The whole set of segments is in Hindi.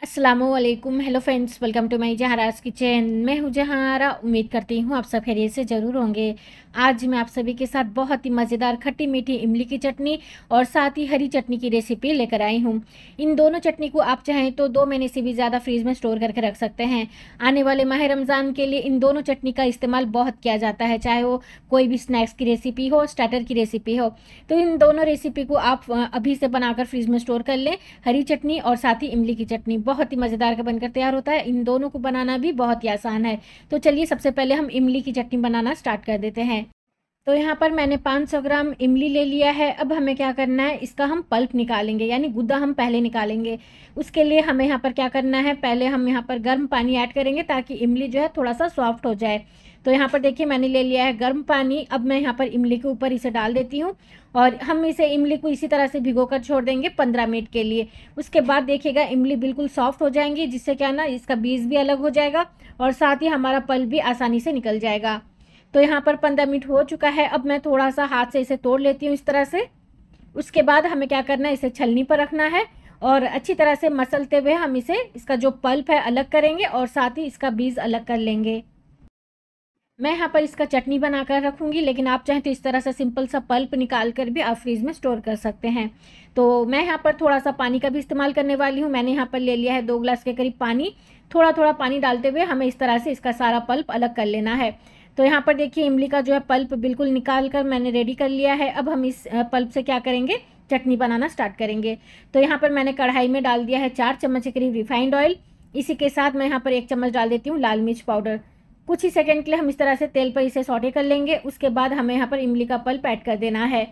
अस्सलामुअलैकुम। Hello friends, welcome to my Zahara's kitchen. मैं हूँ जहारा। उम्मीद करती हूँ आप सब खैरियत से ज़रूर होंगे। आज मैं आप सभी के साथ बहुत ही मज़ेदार खट्टी मीठी इमली की चटनी और साथ ही हरी चटनी की रेसिपी लेकर आई हूँ। इन दोनों चटनी को आप चाहें तो 2 महीने से भी ज़्यादा फ्रीज में स्टोर करके रख सकते हैं। आने वाले माह रमज़ान के लिए इन दोनों चटनी का इस्तेमाल बहुत किया जाता है, चाहे वो कोई भी स्नैक्स की रेसिपी हो, स्टार्टर की रेसिपी हो। तो इन दोनों रेसिपी को आप अभी से बनाकर फ्रीज में स्टोर कर लें। हरी चटनी और साथ ही इमली की चटनी बहुत ही मज़ेदार का बनकर तैयार होता है। इन दोनों को बनाना भी बहुत ही आसान है। तो चलिए सबसे पहले हम इमली की चटनी बनाना स्टार्ट कर देते हैं। तो यहाँ पर मैंने 500 ग्राम इमली ले लिया है। अब हमें क्या करना है, इसका हम पल्प निकालेंगे, यानी गुद्दा हम पहले निकालेंगे। उसके लिए हमें यहाँ पर क्या करना है, पहले हम यहाँ पर गर्म पानी ऐड करेंगे ताकि इमली जो है थोड़ा सा सॉफ्ट हो जाए। तो यहाँ पर देखिए मैंने ले लिया है गर्म पानी। अब मैं यहाँ पर इमली के ऊपर इसे डाल देती हूँ और हम इसे इमली को इसी तरह से भिगो कर छोड़ देंगे 15 मिनट के लिए। उसके बाद देखिएगा इमली बिल्कुल सॉफ्ट हो जाएंगी, जिससे क्या ना इसका बीज भी अलग हो जाएगा और साथ ही हमारा पल्प भी आसानी से निकल जाएगा। तो यहाँ पर 15 मिनट हो चुका है। अब मैं थोड़ा सा हाथ से इसे तोड़ लेती हूँ इस तरह से। उसके बाद हमें क्या करना है, इसे छलनी पर रखना है और अच्छी तरह से मसलते हुए हम इसे इसका जो पल्प है अलग करेंगे और साथ ही इसका बीज अलग कर लेंगे। मैं यहाँ पर इसका चटनी बनाकर रखूँगी, लेकिन आप चाहें तो इस तरह से सिंपल सा पल्प निकाल कर भी आप फ्रीज में स्टोर कर सकते हैं। तो मैं यहाँ पर थोड़ा सा पानी का भी इस्तेमाल करने वाली हूँ। मैंने यहाँ पर ले लिया है 2 गिलास के करीब पानी। थोड़ा थोड़ा पानी डालते हुए हमें इस तरह से इसका सारा पल्प अलग कर लेना है। तो यहाँ पर देखिए इमली का जो है पल्प बिल्कुल निकाल कर मैंने रेडी कर लिया है। अब हम इस पल्प से क्या करेंगे, चटनी बनाना स्टार्ट करेंगे। तो यहाँ पर मैंने कढ़ाई में डाल दिया है 4 चम्मच के करीब रिफाइंड ऑयल। इसी के साथ मैं यहाँ पर 1 चम्मच डाल देती हूँ लाल मिर्च पाउडर। कुछ ही सेकंड के लिए हम इस तरह से तेल पर इसे सौटे कर लेंगे। उसके बाद हमें यहाँ पर इमली का पल्प ऐड कर देना है।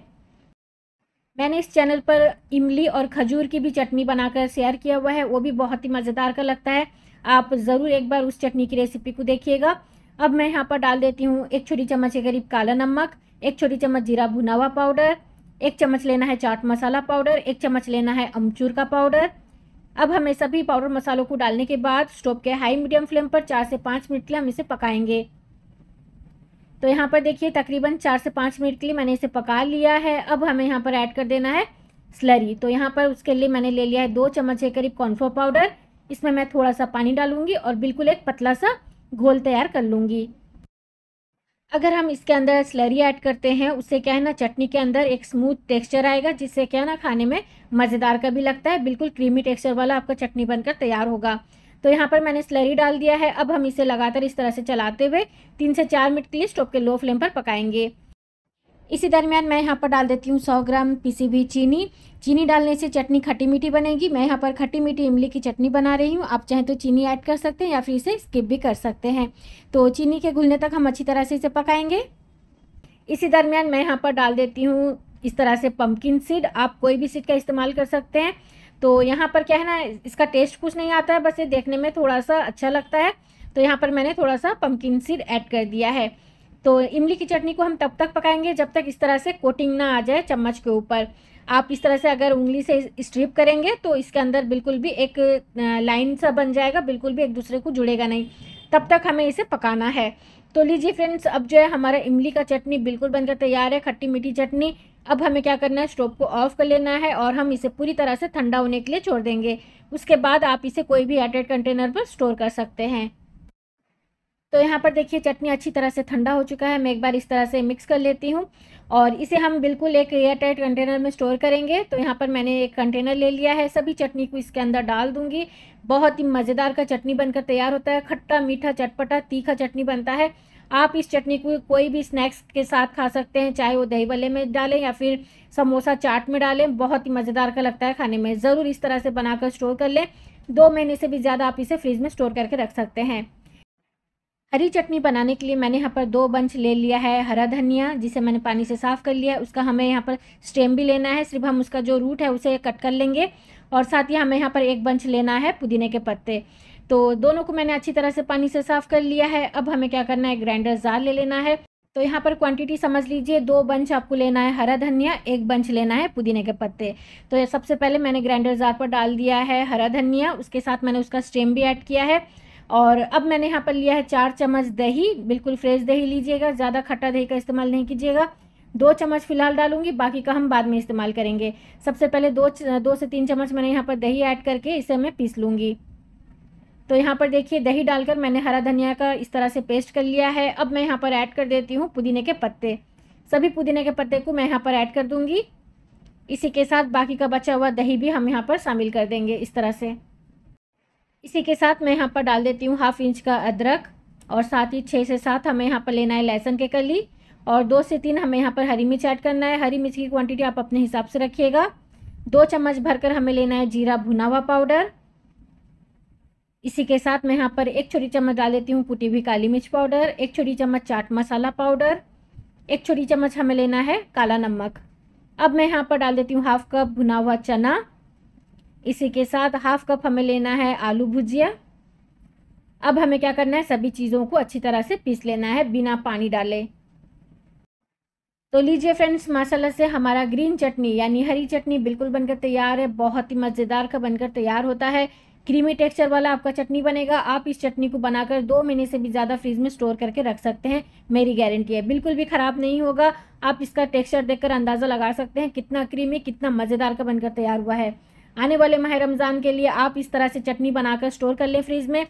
मैंने इस चैनल पर इमली और खजूर की भी चटनी बनाकर शेयर किया हुआ है, वो भी बहुत ही मज़ेदार का लगता है। आप ज़रूर एक बार उस चटनी की रेसिपी को देखिएगा। अब मैं यहाँ पर डाल देती हूँ 1 छोटी चम्मच के करीब काला नमक, 1 छोटी चम्मच जीरा भुना हुआ पाउडर, 1 चम्मच लेना है चाट मसाला पाउडर, 1 चम्मच लेना है अमचूर का पाउडर। अब हमें सभी पाउडर मसालों को डालने के बाद स्टोव के हाई मीडियम फ्लेम पर 4 से 5 मिनट के लिए हम इसे पकाएंगे। तो यहाँ पर देखिए तकरीबन 4 से 5 मिनट के लिए मैंने इसे पका लिया है। अब हमें यहाँ पर ऐड कर देना है स्लरी। तो यहाँ पर उसके लिए मैंने ले लिया है 2 चम्मच के करीब कॉर्नफ्लोर पाउडर। इसमें मैं थोड़ा सा पानी डालूंगी और बिल्कुल एक पतला सा घोल तैयार कर लूँगी। अगर हम इसके अंदर स्लरी ऐड करते हैं, उससे क्या है ना, चटनी के अंदर एक स्मूथ टेक्सचर आएगा, जिससे क्या है ना खाने में मज़ेदार का भी लगता है। बिल्कुल क्रीमी टेक्सचर वाला आपका चटनी बनकर तैयार होगा। तो यहाँ पर मैंने स्लरी डाल दिया है। अब हम इसे लगातार इस तरह से चलाते हुए 3 से 4 मिनट के लिए स्टोव के लो फ्लेम पर पकाएंगे। इसी दरमियान मैं यहाँ पर डाल देती हूँ 100 ग्राम पिसी हुई चीनी। चीनी डालने से चटनी खट्टी मीठी बनेगी। मैं यहाँ पर खट्टी मीठी इमली की चटनी बना रही हूँ। आप चाहें तो चीनी ऐड कर सकते हैं या फिर इसे स्किप भी कर सकते हैं। तो चीनी के घुलने तक हम अच्छी तरह से इसे पकाएंगे। इसी दरमियान मैं यहाँ पर डाल देती हूँ इस तरह से पम्पकिन सीड। आप कोई भी सीड का इस्तेमाल कर सकते हैं। तो यहाँ पर क्या है ना, इसका टेस्ट कुछ नहीं आता है, बस ये देखने में थोड़ा सा अच्छा लगता है। तो यहाँ पर मैंने थोड़ा सा पम्पकिन सीड ऐड कर दिया है। तो इमली की चटनी को हम तब तक पकाएंगे जब तक इस तरह से कोटिंग ना आ जाए चम्मच के ऊपर। आप इस तरह से अगर उंगली से स्ट्रिप करेंगे तो इसके अंदर बिल्कुल भी एक लाइन सा बन जाएगा, बिल्कुल भी एक दूसरे को जुड़ेगा नहीं। तब तक हमें इसे पकाना है। तो लीजिए फ्रेंड्स, अब जो है हमारा इमली का चटनी बिल्कुल बनकर तैयार है, खट्टी मीठी चटनी। अब हमें क्या करना है, स्टोव को ऑफ कर लेना है और हम इसे पूरी तरह से ठंडा होने के लिए छोड़ देंगे। उसके बाद आप इसे कोई भी एयरटाइट कंटेनर पर स्टोर कर सकते हैं। तो यहाँ पर देखिए चटनी अच्छी तरह से ठंडा हो चुका है। मैं एक बार इस तरह से मिक्स कर लेती हूँ और इसे हम बिल्कुल एक एयरटाइट कंटेनर में स्टोर करेंगे। तो यहाँ पर मैंने एक कंटेनर ले लिया है, सभी चटनी को इसके अंदर डाल दूँगी। बहुत ही मज़ेदार का चटनी बनकर तैयार होता है। खट्टा मीठा चटपटा तीखा चटनी बनता है। आप इस चटनी को कोई भी स्नैक्स के साथ खा सकते हैं, चाहे वो दही भल्ले में डालें या फिर समोसा चाट में डालें। बहुत ही मज़ेदार का लगता है खाने में। ज़रूर इस तरह से बनाकर स्टोर कर लें। 2 महीने से भी ज़्यादा आप इसे फ्रिज में स्टोर करके रख सकते हैं। हरी चटनी बनाने के लिए मैंने यहाँ पर 2 बंच ले लिया है हरा धनिया, जिसे मैंने पानी से साफ़ कर लिया है। उसका हमें यहाँ पर स्टेम भी लेना है, सिर्फ हम उसका जो रूट है उसे कट कर लेंगे। और साथ ही हमें यहाँ पर 1 बंच लेना है पुदीने के पत्ते। तो दोनों को मैंने अच्छी तरह से पानी से साफ़ कर लिया है। अब हमें क्या करना है, ग्राइंडर जार ले लेना है। तो यहाँ पर क्वांटिटी समझ लीजिए, 2 बंच आपको लेना है हरा धनिया, 1 बंच लेना है पुदीने के पत्ते। तो ये सबसे पहले मैंने ग्राइंडर जार पर डाल दिया है हरा धनिया, उसके साथ मैंने उसका स्टेम भी ऐड किया है। और अब मैंने यहाँ पर लिया है 4 चम्मच दही। बिल्कुल फ्रेश दही लीजिएगा, ज़्यादा खट्टा दही का इस्तेमाल नहीं कीजिएगा। 2 चम्मच फिलहाल डालूंगी, बाकी का हम बाद में इस्तेमाल करेंगे। सबसे पहले 2 से 3 चम्मच मैंने यहाँ पर दही ऐड करके इसे मैं पीस लूँगी। तो यहाँ पर देखिए दही डालकर मैंने हरा धनिया का इस तरह से पेस्ट कर लिया है। अब मैं यहाँ पर ऐड कर देती हूँ पुदीने के पत्ते। सभी पुदीने के पत्ते को मैं यहाँ पर ऐड कर दूँगी। इसी के साथ बाकी का बचा हुआ दही भी हम यहाँ पर शामिल कर देंगे इस तरह से। इसी के साथ मैं यहाँ पर डाल देती हूँ 1/2 इंच का अदरक और साथ ही 6 से 7 हमें यहाँ पर लेना है लहसुन के कली और 2 से 3 हमें यहाँ पर हरी मिर्च ऐड करना है। हरी मिर्च की क्वांटिटी आप अपने हिसाब से रखिएगा। 2 चम्मच भरकर हमें लेना है जीरा भुना हुआ पाउडर। इसी के साथ मैं यहाँ पर 1 छोटी चम्मच डाल देती हूँ कुटी हुई काली मिर्च पाउडर, 1 छोटी चम्मच चाट मसाला पाउडर, 1 छोटी चम्मच हमें लेना है काला नमक। अब मैं यहाँ पर डाल देती हूँ 1/2 कप भुना हुआ चना। इसी के साथ 1/2 कप हमें लेना है आलू भुजिया। अब हमें क्या करना है, सभी चीज़ों को अच्छी तरह से पीस लेना है बिना पानी डाले। तो लीजिए फ्रेंड्स, माशाल्लाह से हमारा ग्रीन चटनी यानी हरी चटनी बिल्कुल बनकर तैयार है। बहुत ही मज़ेदार का बनकर तैयार होता है। क्रीमी टेक्सचर वाला आपका चटनी बनेगा। आप इस चटनी को बनाकर 2 महीने से भी ज़्यादा फ्रिज में स्टोर करके रख सकते हैं, मेरी गारंटी है। बिल्कुल भी ख़राब नहीं होगा। आप इसका टेक्सचर देखकर अंदाज़ा लगा सकते हैं कितना क्रीमी, कितना मज़ेदार का बनकर तैयार हुआ है। आने वाले माह रमज़ान के लिए आप इस तरह से चटनी बनाकर स्टोर कर लें फ्रिज में।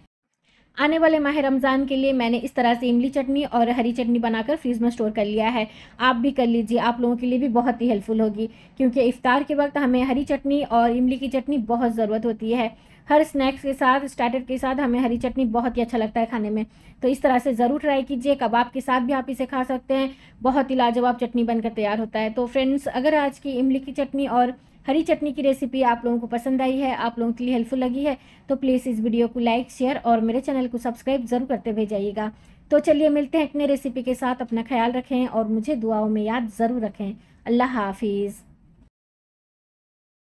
आने वाले माह रमज़ान के लिए मैंने इस तरह से इमली चटनी और हरी चटनी बनाकर फ्रीज में स्टोर कर लिया है। आप भी कर लीजिए, आप लोगों के लिए भी बहुत ही हेल्पफुल होगी, क्योंकि इफ्तार के वक्त हमें हरी चटनी और इमली की चटनी बहुत ज़रूरत होती है। हर स्नैक्स के साथ, स्टार्टर के साथ हमें हरी चटनी बहुत ही अच्छा लगता है खाने में। तो इस तरह से ज़रूर ट्राई कीजिए। कबाब के साथ भी आप इसे खा सकते हैं। बहुत ही लाजवाब चटनी बनकर तैयार होता है। तो फ्रेंड्स, अगर आज की इमली की चटनी और हरी चटनी की रेसिपी आप लोगों को पसंद आई है, आप लोगों के लिए हेल्पफुल लगी है, तो प्लीज़ इस वीडियो को लाइक, शेयर और मेरे चैनल को सब्सक्राइब ज़रूर करते भेजाइएगा। तो चलिए मिलते हैं एक नई रेसिपी के साथ। अपना ख्याल रखें और मुझे दुआओं में याद ज़रूर रखें। अल्लाह हाफिज़।